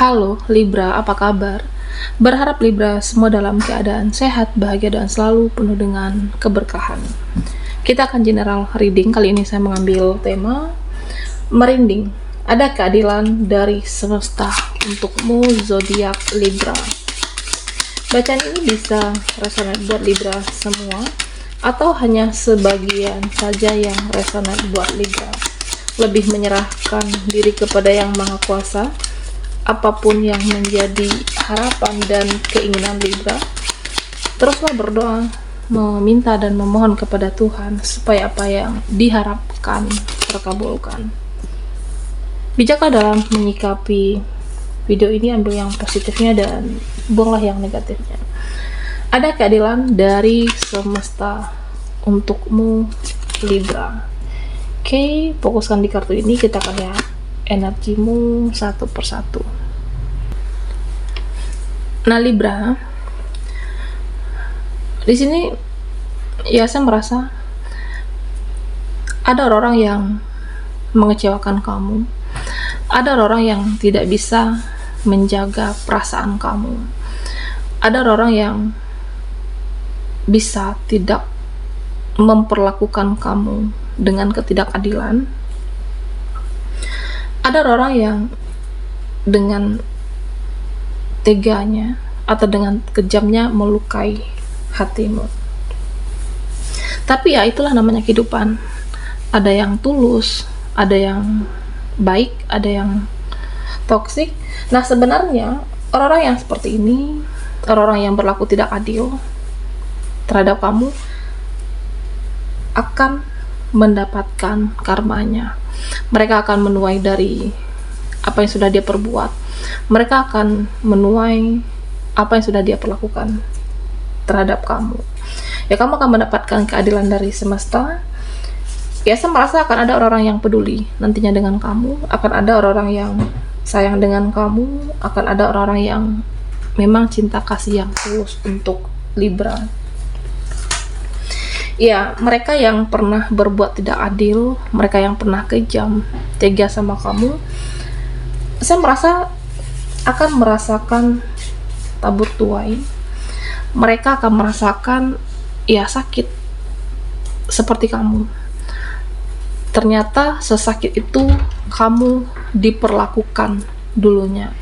Halo Libra, apa kabar? Berharap Libra semua dalam keadaan sehat, bahagia, dan selalu penuh dengan keberkahan. Kita akan general reading. Kali ini saya mengambil tema merinding. Ada keadilan dari semesta untukmu, zodiak Libra. Bacaan ini bisa resonate buat Libra semua, atau hanya sebagian saja yang resonate buat Libra. Lebih menyerahkan diri kepada Yang Maha Kuasa. Apapun yang menjadi harapan dan keinginan Libra, teruslah berdoa, meminta dan memohon kepada Tuhan supaya apa yang diharapkan terkabulkan. Bijaklah dalam menyikapi video ini, ambil yang positifnya dan buanglah yang negatifnya. Ada keadilan dari semesta untukmu, Libra. Oke, fokuskan di kartu ini, kita akan lihat energimu satu persatu. Nah Libra, di sini ya saya merasa ada orang yang mengecewakan kamu, ada orang yang tidak bisa menjaga perasaan kamu, ada orang yang bisa tidak memperlakukan kamu dengan ketidakadilan. Ada orang yang dengan teganya atau dengan kejamnya melukai hatimu. Tapi ya itulah namanya kehidupan. Ada yang tulus, ada yang baik, ada yang toksik. Nah sebenarnya orang-orang yang seperti ini, orang-orang yang berlaku tidak adil terhadap kamu, akan mendapatkan karmanya. Mereka akan menuai dari apa yang sudah dia perbuat. Mereka akan menuai apa yang sudah dia perlakukan terhadap kamu. Ya, kamu akan mendapatkan keadilan dari semesta. Ya, saya merasa akan ada orang-orang yang peduli nantinya dengan kamu, akan ada orang-orang yang sayang dengan kamu, akan ada orang-orang yang memang cinta kasih yang tulus untuk Libra. Ya, mereka yang pernah berbuat tidak adil, mereka yang pernah kejam, tega sama kamu, saya merasa akan merasakan tabur tuai. Mereka akan merasakan ya sakit seperti kamu. Ternyata sesakit itu kamu diperlakukan dulunya.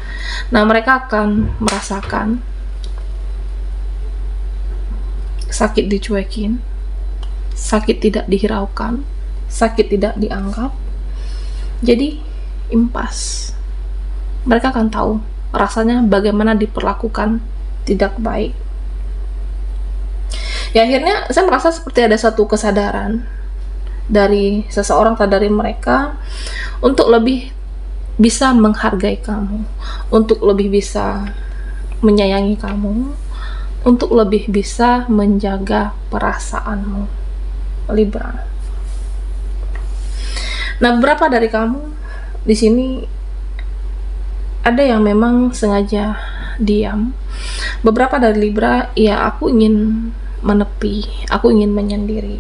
Nah, mereka akan merasakan sakit dicuekin, sakit tidak dihiraukan, sakit tidak dianggap. Jadi impas. Mereka akan tahu rasanya bagaimana diperlakukan tidak baik. Ya akhirnya saya merasa seperti ada satu kesadaran dari seseorang atau dari mereka untuk lebih bisa menghargai kamu, untuk lebih bisa menyayangi kamu, untuk lebih bisa menjaga perasaanmu, Libra. Nah, beberapa dari kamu di sini ada yang memang sengaja diam. Beberapa dari Libra, ya aku ingin menepi, aku ingin menyendiri.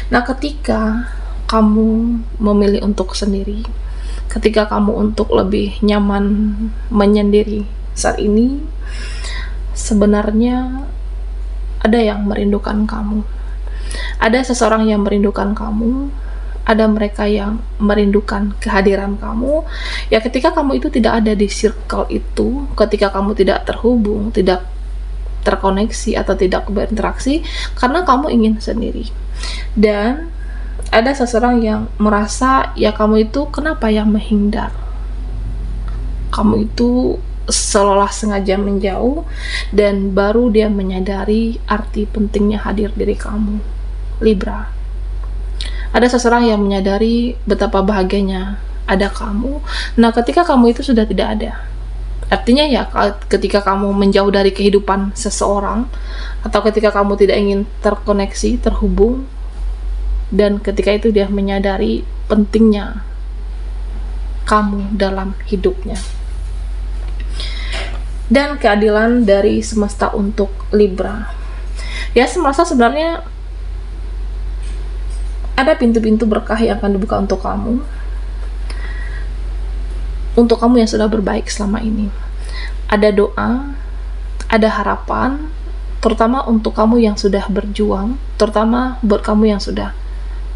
Nah, ketika kamu memilih untuk sendiri, ketika kamu untuk lebih nyaman menyendiri saat ini, sebenarnya ada yang merindukan kamu. Ada seseorang yang merindukan kamu, ada mereka yang merindukan kehadiran kamu. Ya ketika kamu itu tidak ada di circle itu, ketika kamu tidak terhubung, tidak terkoneksi atau tidak berinteraksi, karena kamu ingin sendiri. Dan ada seseorang yang merasa ya kamu itu kenapa yang menghindar, kamu itu seolah sengaja menjauh, dan baru dia menyadari arti pentingnya hadir diri kamu, Libra. Ada seseorang yang menyadari betapa bahagianya ada kamu. Nah, ketika kamu itu sudah tidak ada, artinya ya ketika kamu menjauh dari kehidupan seseorang, atau ketika kamu tidak ingin terkoneksi, terhubung, dan ketika itu dia menyadari pentingnya kamu dalam hidupnya. Dan keadilan dari semesta untuk Libra. Ya, semesta sebenarnya ada pintu-pintu berkah yang akan dibuka untuk kamu yang sudah berbaik selama ini. Ada doa, ada harapan, terutama untuk kamu yang sudah berjuang, terutama buat kamu yang sudah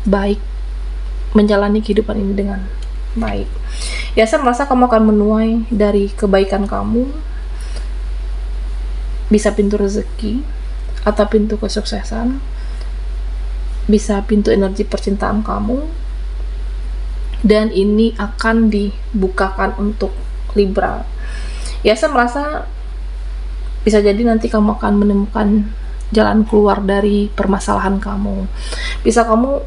baik menjalani kehidupan ini dengan baik. Ya, saya merasa kamu akan menuai dari kebaikan kamu, bisa pintu rezeki atau pintu kesuksesan, bisa pintu energi percintaan kamu, dan ini akan dibukakan untuk Libra. Ya, saya merasa bisa jadi nanti kamu akan menemukan jalan keluar dari permasalahan kamu. Bisa kamu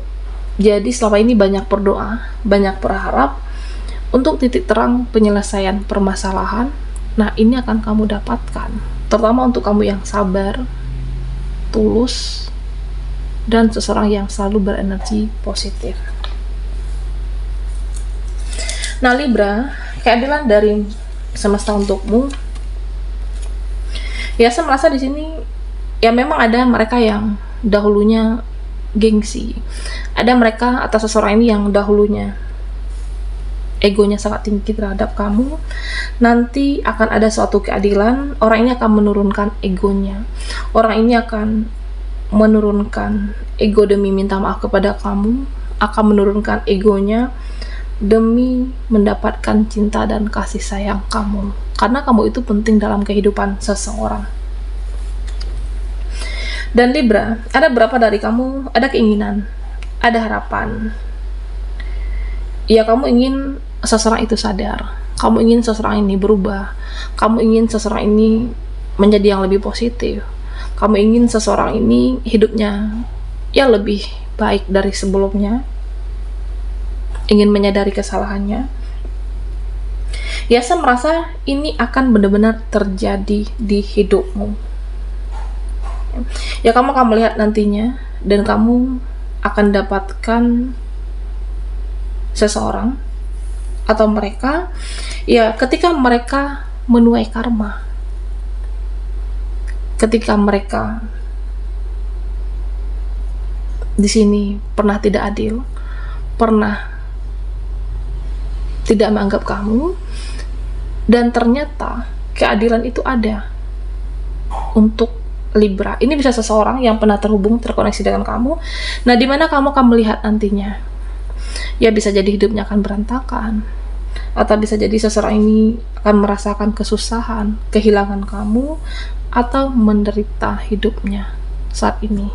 jadi selama ini banyak berdoa, banyak berharap untuk titik terang penyelesaian permasalahan. Nah, ini akan kamu dapatkan, terutama untuk kamu yang sabar, tulus, dan seseorang yang selalu berenergi positif. Nah, Libra, keadilan dari semesta untukmu. Ya, saya merasa di sini ya memang ada mereka yang dahulunya gengsi. Ada mereka atau seseorang ini yang dahulunya egonya sangat tinggi terhadap kamu. Nanti akan ada suatu keadilan, orang ini akan menurunkan egonya. Orang ini akan menurunkan ego demi minta maaf kepada kamu, akan menurunkan egonya demi mendapatkan cinta dan kasih sayang kamu. Karena kamu itu penting dalam kehidupan seseorang. Dan Libra, ada berapa dari kamu ada keinginan, ada harapan. Ya, kamu ingin seseorang itu sadar, kamu ingin seseorang ini berubah, kamu ingin seseorang ini menjadi yang lebih positif, kamu ingin seseorang ini hidupnya ya lebih baik dari sebelumnya, ingin menyadari kesalahannya. Ya, saya merasa ini akan benar-benar terjadi di hidupmu. Ya, kamu akan melihat nantinya, dan kamu akan dapatkan seseorang atau mereka, ya ketika mereka menuai karma, ketika mereka di sini pernah tidak adil, pernah tidak menganggap kamu, dan ternyata keadilan itu ada untuk Libra. Ini bisa seseorang yang pernah terhubung, terkoneksi dengan kamu. Nah, dimana kamu akan melihat nantinya. Ya, bisa jadi hidupnya akan berantakan, atau bisa jadi seseorang ini akan merasakan kesusahan, kehilangan kamu, atau menderita hidupnya saat ini.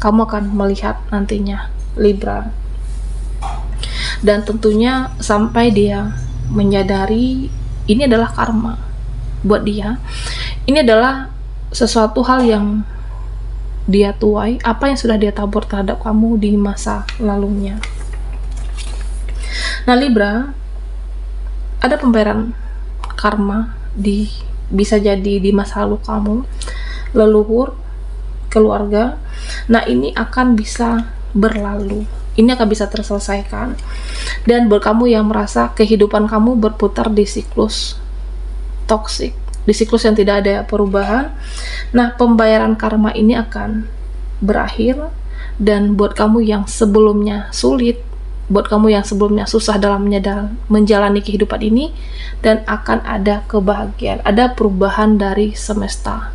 Kamu akan melihat nantinya Libra. Dan tentunya sampai dia menyadari ini adalah karma buat dia. Ini adalah sesuatu hal yang dia tuai, apa yang sudah dia tabur terhadap kamu di masa lalunya. Nah, Libra, ada pembayaran karma bisa jadi di masa lalu kamu, leluhur, keluarga. Nah, ini akan bisa berlalu, ini akan bisa terselesaikan. Dan buat kamu yang merasa kehidupan kamu berputar di siklus toksik, di siklus yang tidak ada perubahan, nah pembayaran karma ini akan berakhir. Dan buat kamu yang sebelumnya sulit, buat kamu yang sebelumnya susah dalam menjalani kehidupan ini, dan akan ada kebahagiaan, ada perubahan dari semesta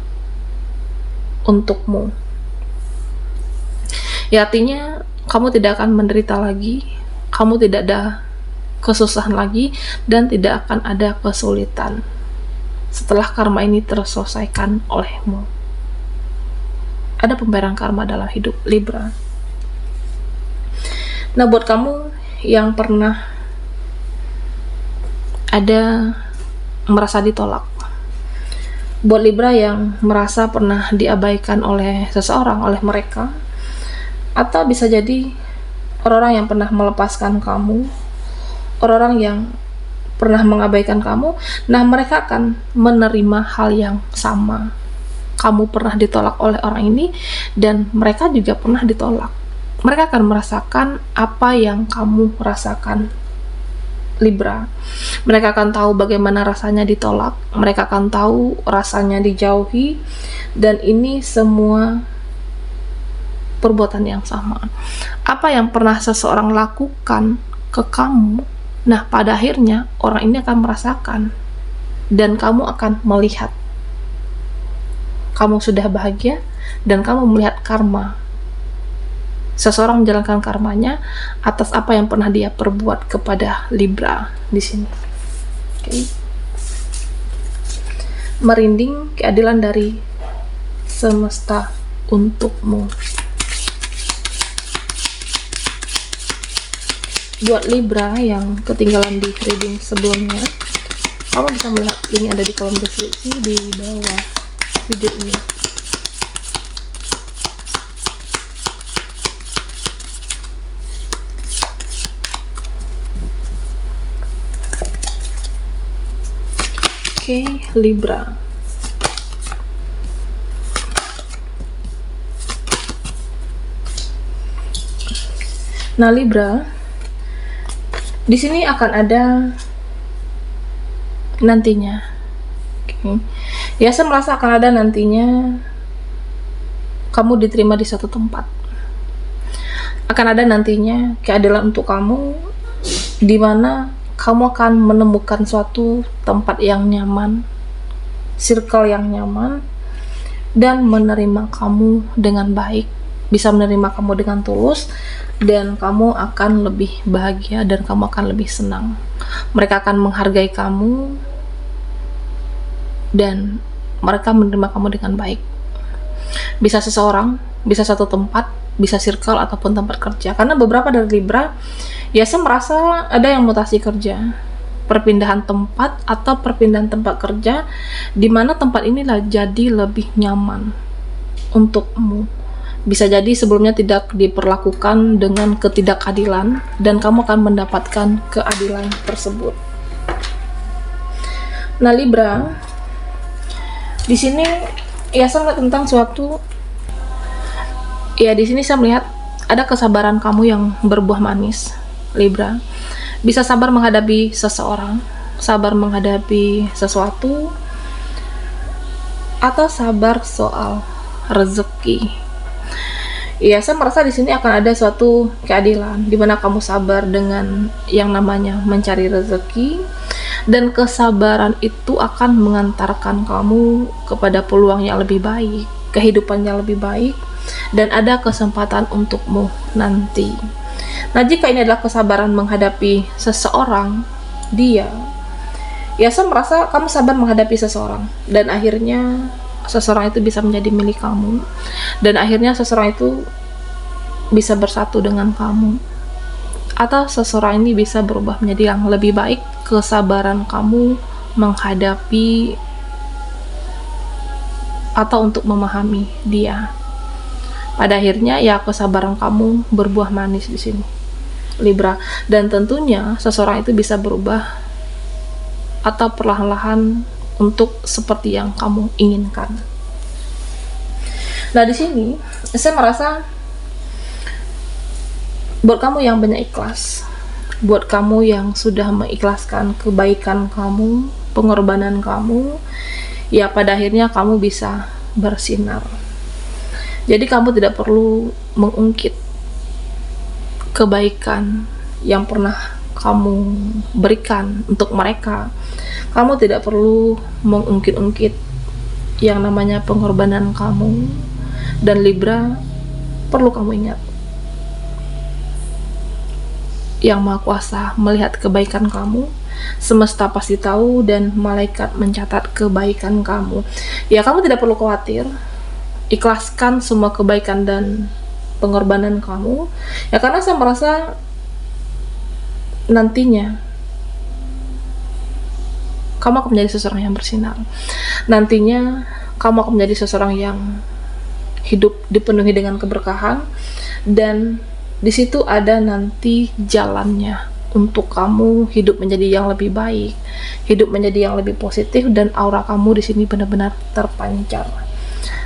untukmu. Ya, artinya kamu tidak akan menderita lagi, kamu tidak ada kesusahan lagi, dan tidak akan ada kesulitan setelah karma ini terselesaikan olehmu. Ada pembayaran karma dalam hidup Libra. Nah, buat kamu yang pernah ada merasa ditolak, buat Libra yang merasa pernah diabaikan oleh seseorang, oleh mereka, atau bisa jadi orang-orang yang pernah melepaskan kamu, orang-orang yang pernah mengabaikan kamu, nah mereka akan menerima hal yang sama. Kamu pernah ditolak oleh orang ini, dan mereka juga pernah ditolak. Mereka akan merasakan apa yang kamu rasakan, Libra. Mereka akan tahu bagaimana rasanya ditolak, mereka akan tahu rasanya dijauhi, dan ini semua perbuatan yang sama. Apa yang pernah seseorang lakukan ke kamu, nah pada akhirnya orang ini akan merasakan. dan kamu akan melihat kamu sudah bahagia, dan kamu melihat karma. Seseorang menjalankan karmanya atas apa yang pernah dia perbuat kepada Libra di sini. Okay. Merinding keadilan dari semesta untukmu. Buat Libra yang ketinggalan di reading sebelumnya, kamu bisa melihat link ada di kolom deskripsi di bawah video ini. Oke, Libra. Nah, Libra, di sini akan ada nantinya. Okay. Ya, saya merasa akan ada nantinya kamu diterima di satu tempat. Akan ada nantinya keadilan untuk kamu, di mana kamu akan menemukan suatu tempat yang nyaman, circle yang nyaman, dan menerima kamu dengan baik, bisa menerima kamu dengan tulus, dan kamu akan lebih bahagia dan kamu akan lebih senang. Mereka akan menghargai kamu dan mereka menerima kamu dengan baik. Bisa seseorang, bisa satu tempat, bisa circle ataupun tempat kerja. Karena beberapa dari Libra, ya saya merasa ada yang mutasi kerja, perpindahan tempat atau perpindahan tempat kerja, di mana tempat inilah jadi lebih nyaman untukmu. Bisa jadi sebelumnya tidak diperlakukan dengan ketidakadilan dan kamu akan mendapatkan keadilan tersebut. Nah, Libra, di sini ya saya melihat tentang suatu, ya di sini saya melihat ada kesabaran kamu yang berbuah manis, Libra. Bisa sabar menghadapi seseorang, sabar menghadapi sesuatu, atau sabar soal rezeki. Ya, saya merasa di sini akan ada suatu keadilan di mana kamu sabar dengan yang namanya mencari rezeki, dan kesabaran itu akan mengantarkan kamu kepada peluang yang lebih baik, kehidupan yang lebih baik, dan ada kesempatan untukmu nanti. Nah, jika ini adalah kesabaran menghadapi seseorang, ya saya merasa kamu sabar menghadapi seseorang, dan akhirnya seseorang itu bisa menjadi milik kamu, dan akhirnya seseorang itu bisa bersatu dengan kamu, atau seseorang ini bisa berubah menjadi yang lebih baik. Kesabaran kamu menghadapi atau untuk memahami dia, pada akhirnya ya kesabaran kamu berbuah manis di sini, Libra. Dan tentunya seseorang itu bisa berubah atau perlahan-lahan untuk seperti yang kamu inginkan. Nah, di sini saya merasa buat kamu yang banyak ikhlas, buat kamu yang sudah mengikhlaskan kebaikan kamu, pengorbanan kamu, ya pada akhirnya kamu bisa bersinar. Jadi kamu tidak perlu mengungkit kebaikan yang pernah kamu berikan untuk mereka. Kamu tidak perlu mengungkit-ungkit yang namanya pengorbanan kamu. Dan Libra, perlu kamu ingat, Yang Maha Kuasa melihat kebaikan kamu, semesta pasti tahu, dan malaikat mencatat kebaikan kamu. Ya, kamu tidak perlu khawatir, ikhlaskan semua kebaikan dan pengorbanan kamu, ya, karena saya merasa nantinya kamu akan menjadi seseorang yang bersinar. Nantinya kamu akan menjadi seseorang yang hidup dipenuhi dengan keberkahan, dan di situ ada nanti jalannya untuk kamu hidup menjadi yang lebih baik, hidup menjadi yang lebih positif, dan aura kamu di sini benar-benar terpancar.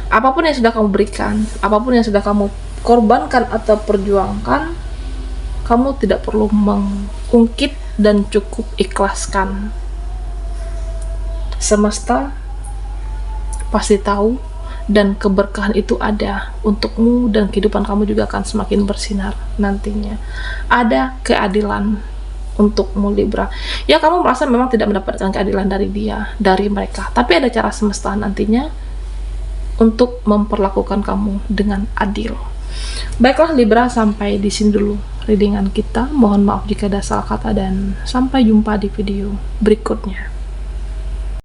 Apapun yang sudah kamu berikan, apapun yang sudah kamu korbankan atau perjuangkan, kamu tidak perlu mengungkit dan cukup ikhlaskan. Semesta pasti tahu, dan keberkahan itu ada untukmu, dan kehidupan kamu juga akan semakin bersinar nantinya. Ada keadilan untukmu Libra. Ya, kamu merasa memang tidak mendapatkan keadilan dari dia, dari mereka, tapi ada cara semesta nantinya untuk memperlakukan kamu dengan adil. Baiklah Libra, sampai di sini dulu readingan kita. Mohon maaf jika ada salah kata dan sampai jumpa di video berikutnya.